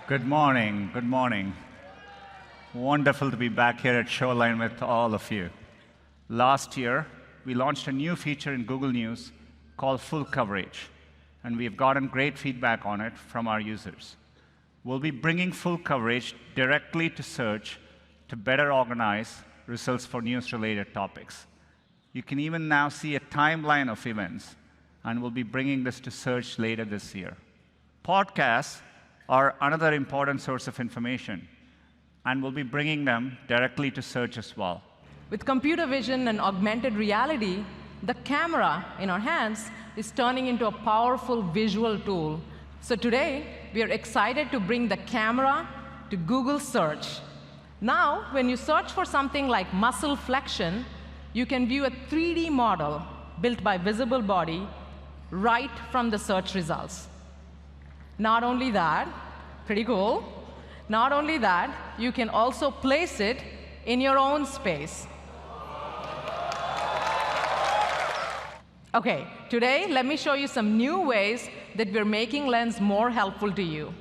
Good morning. Good morning. Wonderful to be back here at Shoreline with all of you. Last year, we launched a new feature in Google News called Full Coverage, and we've gotten great feedback on it from our users. We'll be bringing full coverage directly to search to better organize results for news-related topics. You can even now see a timeline of events, and we'll be bringing this to search later this year. Podcasts are another important source of information, and we'll be bringing them directly to search as well. With computer vision and augmented reality, the camera in our hands is turning into a powerful visual tool. So today, we are excited to bring the camera to Google Search. Now, when you search for something like muscle flexion, you can view a 3D model built by Visible Body right from the search results. Not only that, pretty cool, not only that, you can also place it in your own space. OK, today, let me show you some new ways that we're making Lens more helpful to you.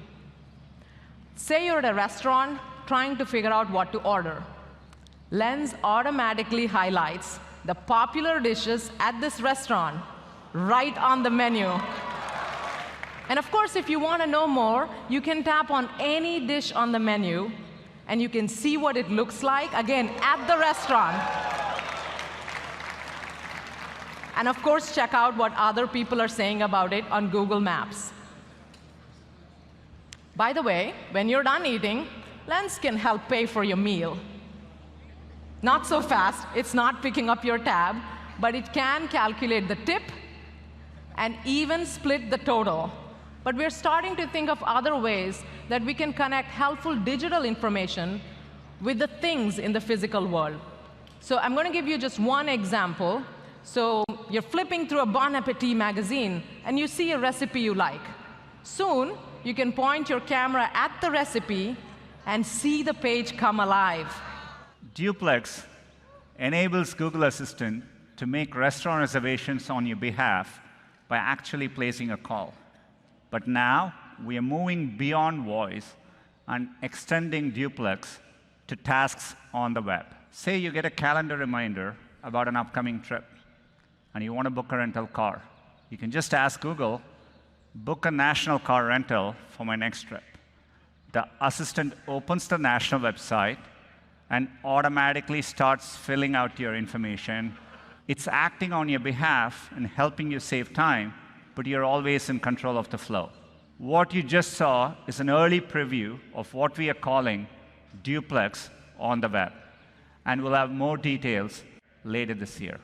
Say you're at a restaurant trying to figure out what to order. Lens automatically highlights the popular dishes at this restaurant right on the menu. And of course, if you want to know more, you can tap on any dish on the menu, and you can see what it looks like, again, at the restaurant. And of course, check out what other people are saying about it on Google Maps. By the way, when you're done eating, Lens can help pay for your meal. Not so fast. It's not picking up your tab, but it can calculate the tip and even split the total. But we're starting to think of other ways that we can connect helpful digital information with the things in the physical world. So I'm going to give you just one example. So you're flipping through a Bon Appetit magazine, and you see a recipe you like. Soon, you can point your camera at the recipe and see the page come alive. Duplex enables Google Assistant to make restaurant reservations on your behalf by actually placing a call. But now, we are moving beyond voice and extending Duplex to tasks on the web. Say you get a calendar reminder about an upcoming trip, and you want to book a rental car. You can just ask Google, book a national car rental for my next trip. The assistant opens the national website and automatically starts filling out your information. It's acting on your behalf and helping you save time, but you're always in control of the flow. What you just saw is an early preview of what we are calling Duplex on the web. And we'll have more details later this year.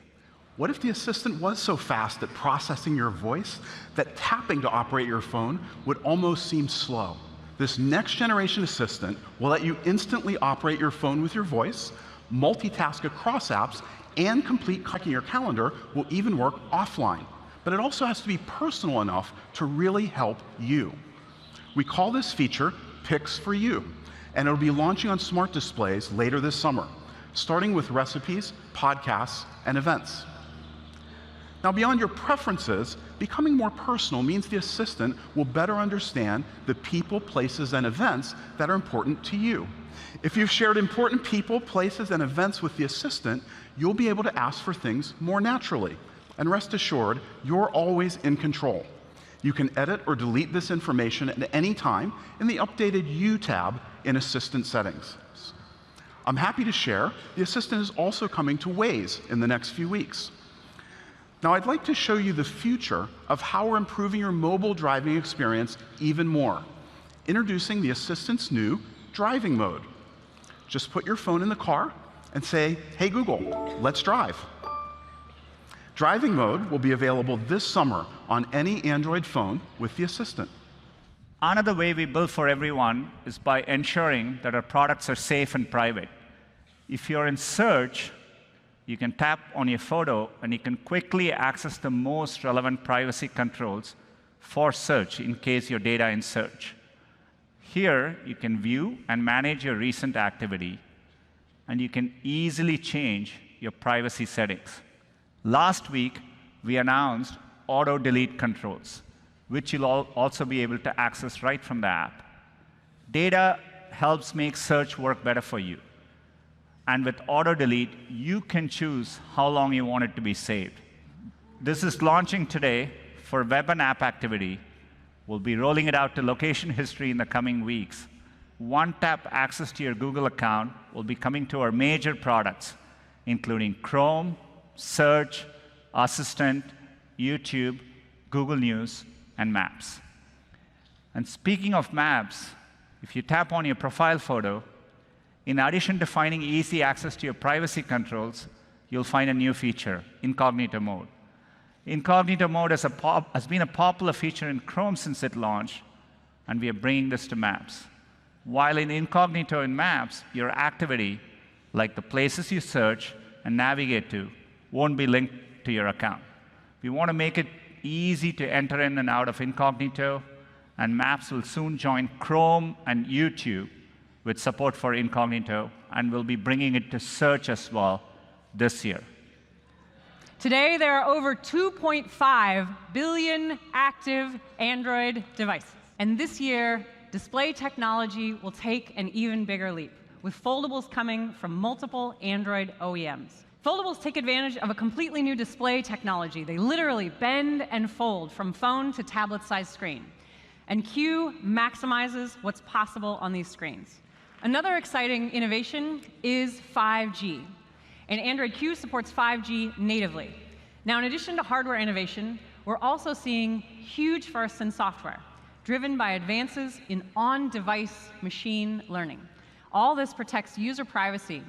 What if the assistant was so fast at processing your voice that tapping to operate your phone would almost seem slow? This next-generation assistant will let you instantly operate your phone with your voice, multitask across apps, and complete checking your calendar will even work offline. But it also has to be personal enough to really help you. We call this feature Picks for You, and it'll be launching on smart displays later this summer, starting with recipes, podcasts, and events. Now, beyond your preferences, becoming more personal means the assistant will better understand the people, places, and events that are important to you. If you've shared important people, places, and events with the assistant, you'll be able to ask for things more naturally. And rest assured, you're always in control. You can edit or delete this information at any time in the updated You tab in Assistant Settings. I'm happy to share the assistant is also coming to Waze in the next few weeks. Now, I'd like to show you the future of how we're improving your mobile driving experience even more. Introducing the assistant's new driving mode. Just put your phone in the car and say, hey, Google, let's drive. Driving mode will be available this summer on any Android phone with the assistant. Another way we build for everyone is by ensuring that our products are safe and private. If you're in search, you can tap on your photo, and you can quickly access the most relevant privacy controls for search in case your data in search. Here, you can view and manage your recent activity, and you can easily change your privacy settings. Last week, we announced auto-delete controls, which you'll also be able to access right from the app. Data helps make search work better for you. And with auto delete, you can choose how long you want it to be saved. This is launching today for web and app activity. We'll be rolling it out to location history in the coming weeks. One-tap access to your Google account will be coming to our major products, including Chrome, Search, Assistant, YouTube, Google News, and Maps. And speaking of Maps, if you tap on your profile photo, in addition to finding easy access to your privacy controls, you'll find a new feature, Incognito Mode. Incognito Mode has been a popular feature in Chrome since it launched, and we are bringing this to Maps. While in Incognito in Maps, your activity, like the places you search and navigate to, won't be linked to your account. We want to make it easy to enter in and out of Incognito, and Maps will soon join Chrome and YouTube with support for Incognito, and we'll be bringing it to Search as well this year. Today, there are over 2.5 billion active Android devices. And this year, display technology will take an even bigger leap, with foldables coming from multiple Android OEMs. Foldables take advantage of a completely new display technology. They literally bend and fold from phone to tablet-sized screen. And Q maximizes what's possible on these screens. Another exciting innovation is 5G. And Android Q supports 5G natively. Now, in addition to hardware innovation, we're also seeing huge firsts in software, driven by advances in on-device machine learning. All this protects user privacy,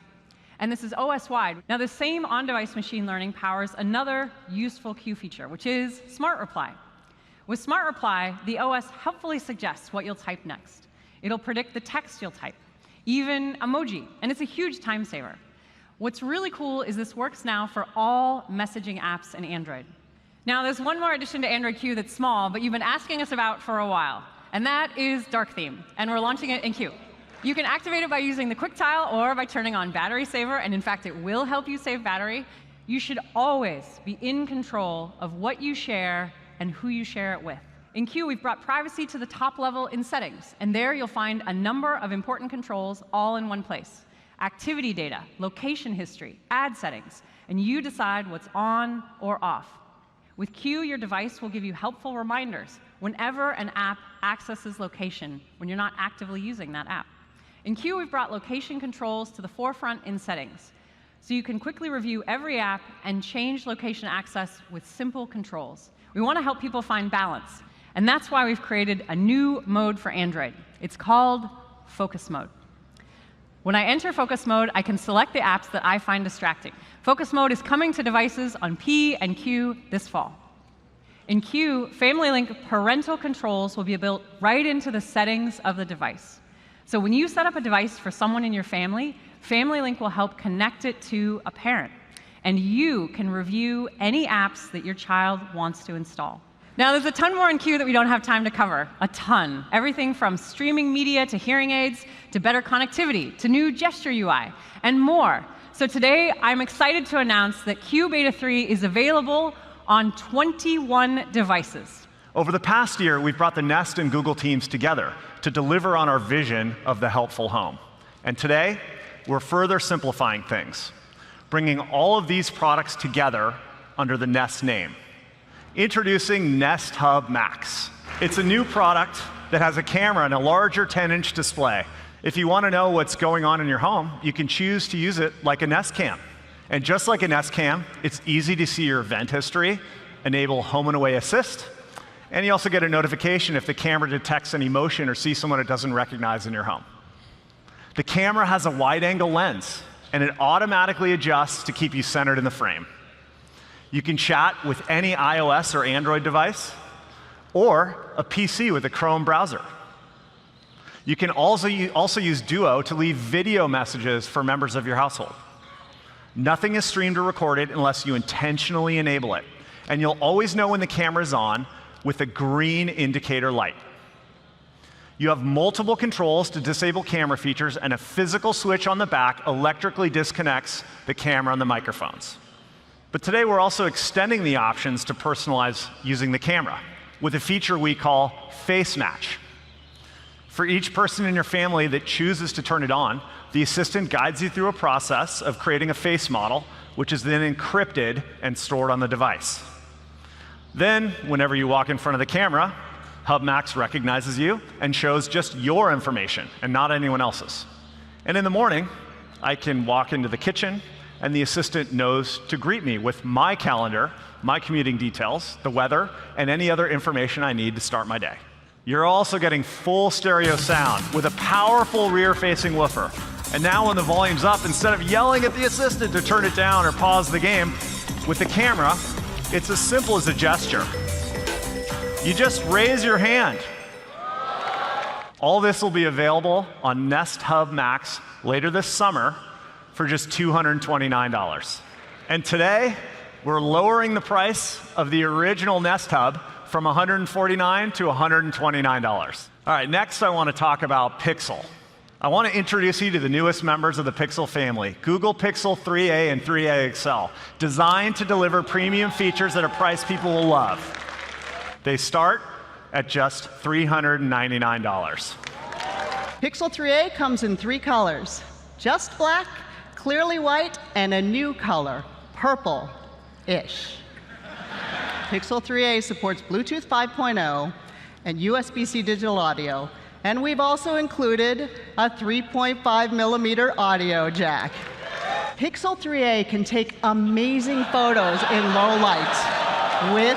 and this is OS-wide. Now, the same on-device machine learning powers another useful Q feature, which is Smart Reply. With Smart Reply, the OS helpfully suggests what you'll type next. It'll predict the text you'll type, even emoji, and it's a huge time saver. What's really cool is this works now for all messaging apps in Android. Now, there's one more addition to Android Q that's small, but you've been asking us about for a while, and that is Dark Theme, and we're launching it in Q. You can activate it by using the quick tile or by turning on Battery Saver, and in fact, it will help you save battery. You should always be in control of what you share and who you share it with. In Q, we've brought privacy to the top level in Settings, and there you'll find a number of important controls all in one place. Activity data, location history, ad settings, and you decide what's on or off. With Q, your device will give you helpful reminders whenever an app accesses location when you're not actively using that app. In Q, we've brought location controls to the forefront in Settings, so you can quickly review every app and change location access with simple controls. We want to help people find balance, and that's why we've created a new mode for Android. It's called Focus Mode. When I enter Focus Mode, I can select the apps that I find distracting. Focus Mode is coming to devices on P and Q this fall. In Q, Family Link parental controls will be built right into the settings of the device. So when you set up a device for someone in your family, Family Link will help connect it to a parent. And you can review any apps that your child wants to install. Now, there's a ton more in Q that we don't have time to cover. A ton. Everything from streaming media to hearing aids to better connectivity to new gesture UI and more. So today, I'm excited to announce that Q Beta 3 is available on 21 devices. Over the past year, we've brought the Nest and Google teams together to deliver on our vision of the helpful home. And today, we're further simplifying things, bringing all of these products together under the Nest name. Introducing Nest Hub Max. It's a new product that has a camera and a larger 10-inch display. If you want to know what's going on in your home, you can choose to use it like a Nest Cam. And just like a Nest Cam, it's easy to see your event history, enable home and away assist, and you also get a notification if the camera detects any motion or sees someone it doesn't recognize in your home. The camera has a wide-angle lens, and it automatically adjusts to keep you centered in the frame. You can chat with any iOS or Android device, or a PC with a Chrome browser. You can also use Duo to leave video messages for members of your household. Nothing is streamed or recorded unless you intentionally enable it, and you'll always know when the camera's on with a green indicator light. You have multiple controls to disable camera features, and a physical switch on the back electrically disconnects the camera and the microphones. But today, we're also extending the options to personalize using the camera with a feature we call Face Match. For each person in your family that chooses to turn it on, the assistant guides you through a process of creating a face model, which is then encrypted and stored on the device. Then, whenever you walk in front of the camera, Hub Max recognizes you and shows just your information and not anyone else's. And in the morning, I can walk into the kitchen, and the assistant knows to greet me with my calendar, my commuting details, the weather, and any other information I need to start my day. You're also getting full stereo sound with a powerful rear-facing woofer. And now when the volume's up, instead of yelling at the assistant to turn it down or pause the game, with the camera, it's as simple as a gesture. You just raise your hand. All this will be available on Nest Hub Max later this summer for just $229. And today, we're lowering the price of the original Nest Hub from $149 to $129. All right, next I want to talk about Pixel. I want to introduce you to the newest members of the Pixel family, Google Pixel 3a and 3a XL, designed to deliver premium features at a price people will love. They start at just $399. Pixel 3a comes in 3 colors: just black, clearly white, and a new color, purple-ish. Pixel 3a supports Bluetooth 5.0 and USB-C digital audio, and we've also included a 3.5mm audio jack. Pixel 3a can take amazing photos in low light with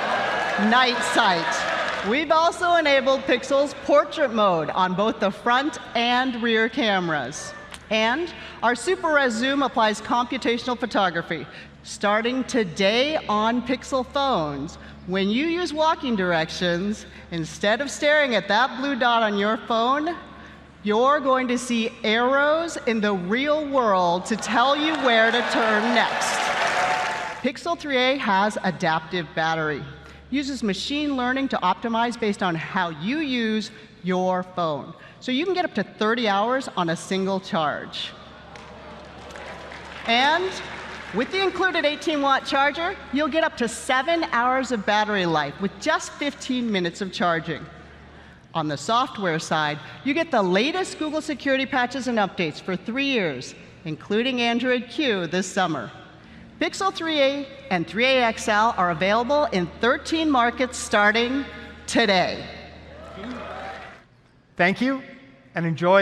night sight. We've also enabled Pixel's portrait mode on both the front and rear cameras. And our Super Res Zoom applies computational photography. Starting today on Pixel phones, when you use walking directions, instead of staring at that blue dot on your phone, you're going to see arrows in the real world to tell you where to turn next. Pixel 3a has adaptive battery. Uses machine learning to optimize based on how you use your phone. So you can get up to 30 hours on a single charge. And with the included 18-watt charger, you'll get up to 7 hours of battery life with just 15 minutes of charging. On the software side, you get the latest Google security patches and updates for 3 years, including Android Q this summer. Pixel 3a and 3a XL are available in 13 markets starting today. Thank you, and enjoy.